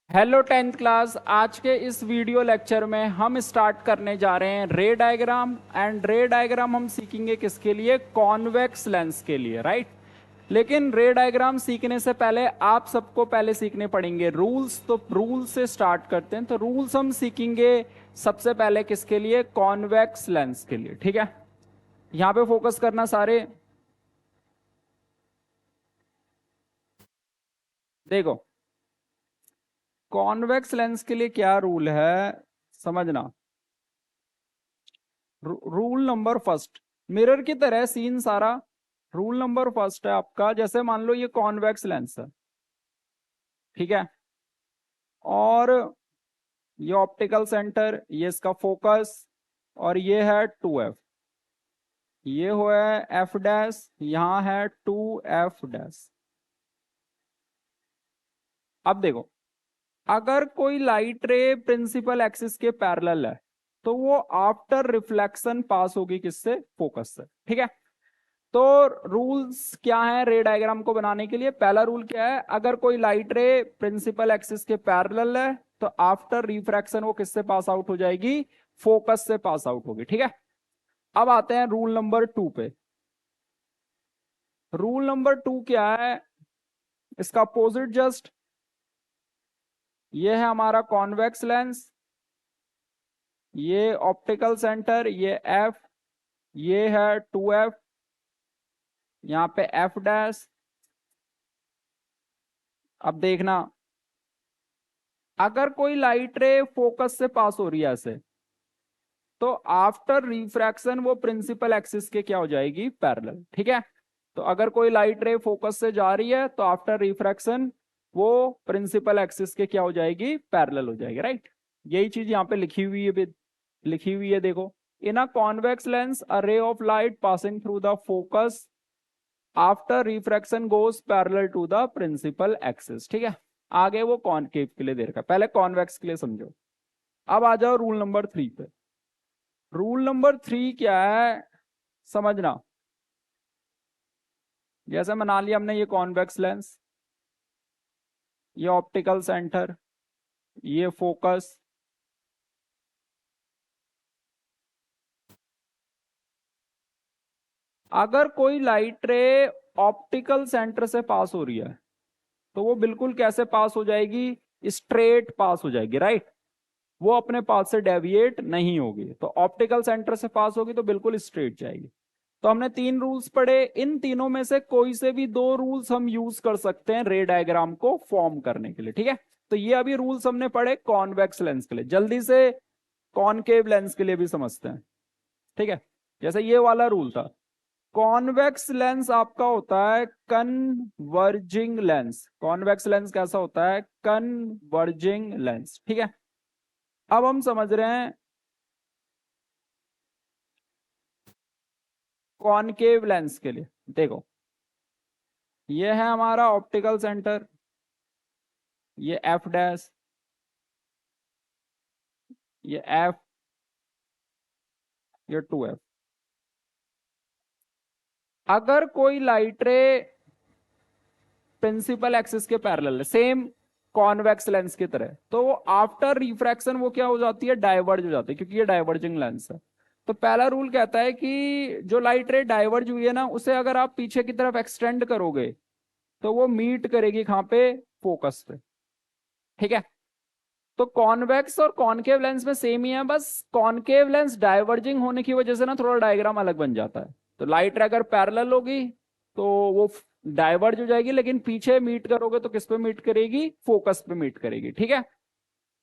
Hello tenth class. आज के इस वीडियो लेक्चर में हम स्टार्ट करने जा रहे हैं रे डायग्राम। एंड रे डायग्राम हम सीखेंगे किसके लिए? कॉन्वेक्स लेंस के लिए, राइट। लेकिन रे डायग्राम सीखने से पहले आप सबको पहले सीखने पड़ेंगे रूल्स। तो रूल से स्टार्ट करते हैं। तो रूल्स हम सीखेंगे सबसे पहले किसके लिए? कॉन्वेक्स लेंस के लिए, ठीक है। यहाँ पे फोकस करना सारे। देखो, कॉन्वेक्स लेंस के लिए क्या रूल है, समझना। रूल नंबर फर्स्ट, मिरर की तरह सीन सारा। रूल नंबर फर्स्ट है आपका, जैसे मान लो ये कॉन्वेक्स लेंस है, ठीक है। और ये ऑप्टिकल सेंटर, ये इसका फोकस, और ये है 2f। ये हुआ है एफ डैश, यहां है 2f डैश। अब देखो, अगर कोई लाइट रे प्रिंसिपल एक्सिस के पैरेलल है तो वो आफ्टर रिफ्लेक्शन पास होगी किससे? फोकस से, ठीक है। तो रूल्स क्या है रे डायग्राम को बनाने के लिए? पहला रूल क्या है? अगर कोई लाइट रे प्रिंसिपल एक्सिस के पैरेलल है तो आफ्टर रिफ्रैक्शन वो किससे पास आउट हो जाएगी? फोकस से पास आउट होगी, ठीक है। अब आते हैं रूल नंबर 2 पे। रूल नंबर 2 क्या है? इसका अपोजिट जस्ट। ये है हमारा कॉन्वेक्स लेंस, ये ऑप्टिकल सेंटर, ये एफ, ये है 2f, यहाँ पे एफ डैश। अब देखना, अगर कोई लाइट रे फोकस से पास हो रही है ऐसे, तो आफ्टर रिफ्रैक्शन वो प्रिंसिपल एक्सिस के क्या हो जाएगी? पैरेलल, ठीक है। तो अगर कोई लाइट रे फोकस से जा रही है तो आफ्टर रिफ्रैक्शन वो प्रिंसिपल एक्सिस के क्या हो जाएगी? पैरेलल हो जाएगी, राइट। यही चीज यहाँ पे लिखी हुई है, लिखी हुई है, देखो। इन a convex lens a ray of light passing through the focus after refraction goes parallel to the principal axis, ठीक है। आगे वो कॉनकेव के लिए दे रखा है, पहले कॉन्वेक्स के लिए समझो। अब आ जाओ रूल नंबर 3 पे। रूल नंबर 3 क्या है, समझना। जैसे बना लिया हमने ये कॉन्वेक्स लेंस, ये ऑप्टिकल सेंटर, ये फोकस। अगर कोई लाइट रे ऑप्टिकल सेंटर से पास हो रही है तो वो बिल्कुल कैसे पास हो जाएगी? स्ट्रेट पास हो जाएगी, राइट। वो अपने पाथ से डेविएट नहीं होगी। तो ऑप्टिकल सेंटर से पास होगी तो बिल्कुल स्ट्रेट जाएगी। तो हमने 3 रूल्स पढ़े, इन तीनों में से कोई से भी 2 रूल्स हम यूज कर सकते हैं रे डायग्राम को फॉर्म करने के लिए, ठीक है। तो ये अभी रूल्स हमने पढ़े कॉन्वेक्स लेंस के लिए। जल्दी से कॉनकेव लेंस के लिए भी समझते हैं, ठीक है। जैसे ये वाला रूल था, कॉन्वेक्स लेंस आपका होता है कन्वर्जिंग लेंस। कॉन्वेक्स लेंस कैसा होता है? कन्वर्जिंग लेंस, ठीक है। अब हम समझ रहे हैं कॉनकेव लेंस के लिए। देखो, ये है हमारा ऑप्टिकल सेंटर, ये एफ डैश, ये एफ, ये 2f। अगर कोई लाइट रे प्रिंसिपल एक्सिस के पैरेलल है, सेम कॉन्वेक्स लेंस की तरह, तो वो आफ्टर रिफ्रैक्शन वो क्या हो जाती है? डाइवर्ज हो जाती है, क्योंकि ये डाइवर्जिंग लेंस है। तो पहला रूल कहता है कि जो लाइट रे डाइवर्ज हुई है ना, उसे अगर आप पीछे की तरफ एक्सटेंड करोगे तो वो मीट करेगी कहां पे? फोकस पे, ठीक है। तो कॉन्वेक्स और कॉनकेव लेंस में सेम ही है, बस कॉनकेव लेंस डाइवर्जिंग होने की वजह से ना थोड़ा डायग्राम अलग बन जाता है। तो लाइट रे अगर पैरेलल होगी तो वो डाइवर्ज हो जाएगी, लेकिन पीछे मीट करोगे तो किस पे मीट करेगी? फोकस पे मीट करेगी, ठीक है।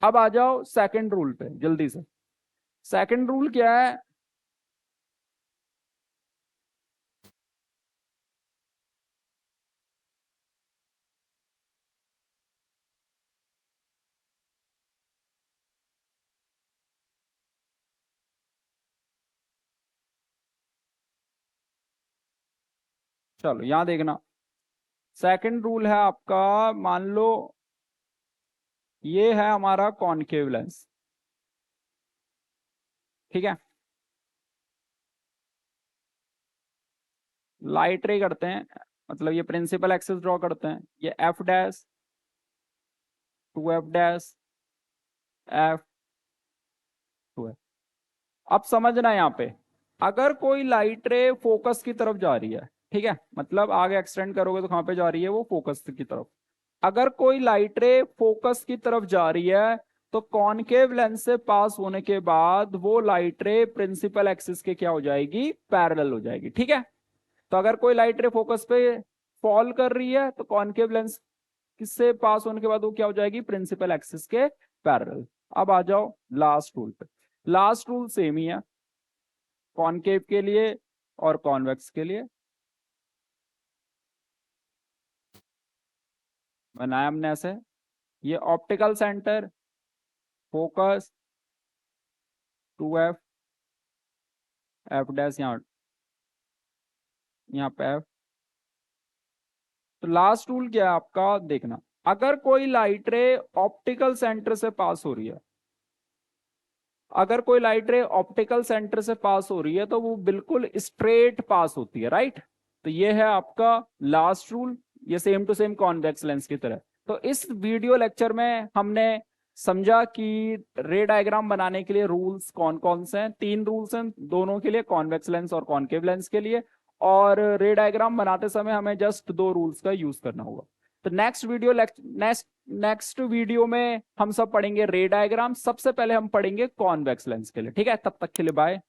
अब आ जाओ सेकंड रूल पे जल्दी से। सेकंड रूल क्या है? चलो यहां देखना, सेकंड रूल है आपका, मान लो ये है हमारा कॉनकेव लेंस, ठीक है। लाइट रे करते हैं, मतलब ये प्रिंसिपल एक्सिस ड्रॉ करते हैं, ये F dash, 2f dash f 2f। अब समझना यहाँ पे, अगर कोई लाइट रे फोकस की तरफ जा रही है, ठीक है, मतलब आगे एक्सटेंड करोगे तो कहाँ पे जा रही है, वो फोकस की तरफ। अगर कोई लाइट रे फोकस की तरफ जा रही है तो कॉनकेव लेंस से पास होने के बाद वो लाइट रे प्रिंसिपल एक्सिस के क्या हो जाएगी, पैरेलल हो जाएगी, ठीक है। तो अगर कोई लाइट रे फोकस पे फॉल कर रही है तो कॉनकेव लेंस किससे पास होने के बाद वो क्या हो जाएगी, प्रिंसिपल एक्सिस के पैरेलल। अब आ जाओ लास्ट रूल पे। लास्ट रूल सेम ही है कॉनकेव के लिए और कॉन्वेक्स के लिए। बनाया हमने ऐसे, ये optical centre, focus, 2f, f dash यहाँ, यहाँ पे f। तो लास्ट रूल क्या है आपका, देखना, अगर कोई लाइट रे ऑप्टिकल सेंटर से पास हो रही है, अगर कोई लाइट रे ऑप्टिकल सेंटर से पास हो रही है तो वो बिल्कुल स्ट्रेट पास होती है, राइट। तो ये है आपका लास्ट रूल, ये same to same convex lens की तरह। तो इस वीडियो लेक्चर में हमने समझा कि रे डायग्राम बनाने के लिए रूल्स कौन कौन से हैं। 3 रूल्स हैं दोनों के लिए, कॉन्वेक्स लेंस और कॉनकेव लेंस के लिए, और रे डायग्राम बनाते समय हमें जस्ट 2 रूल्स का यूज करना होगा। तो नेक्स्ट वीडियो में हम सब पढ़ेंगे रे डायग्राम, सबसे पहले हम पढ़ेंगे कॉन्वेक्स लेंस के लिए, ठीक है। तब तक के लिए बाय।